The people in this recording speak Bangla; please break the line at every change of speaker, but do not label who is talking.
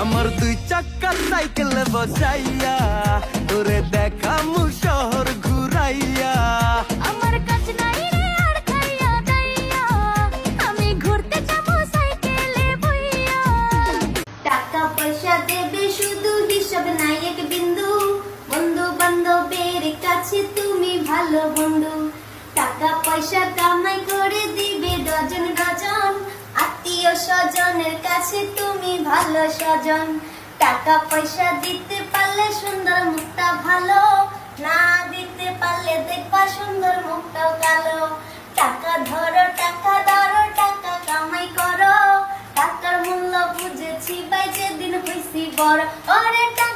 আমার দুই চাক্কা সাইকেলে বসাইয়া তোরে দেখামু শহর ঘুরাইয়া।
আমার কাছে নাই রে আর খাইয়া দাইয়া, আমি ঘুরতে যাবো সাইকেলে বইয়া। টাকা পয়সা দেবে শুধু, হিসাব নাই এক বিন্দু, বন্ধু বান্ধবের কাছে তুমি ভালো বন্ধু। টাকা পয়সা কামাই করে দিবে ডজন ডজন, আত্মীয় স্বজনের কাছে তুমি ভালো স্বজন। টাকা পয়সা দিতে পারলে সুন্দর মুখটা ভালো, না দিতে পারলে দেখবা সুন্দর মুখটাও কালো। টাকা ধরো টাকা ধরো টাকা কামাই করো, টাকার মূল্য বুঝেছি ভাই যেদিন হইছি বড়। ওরে টাকা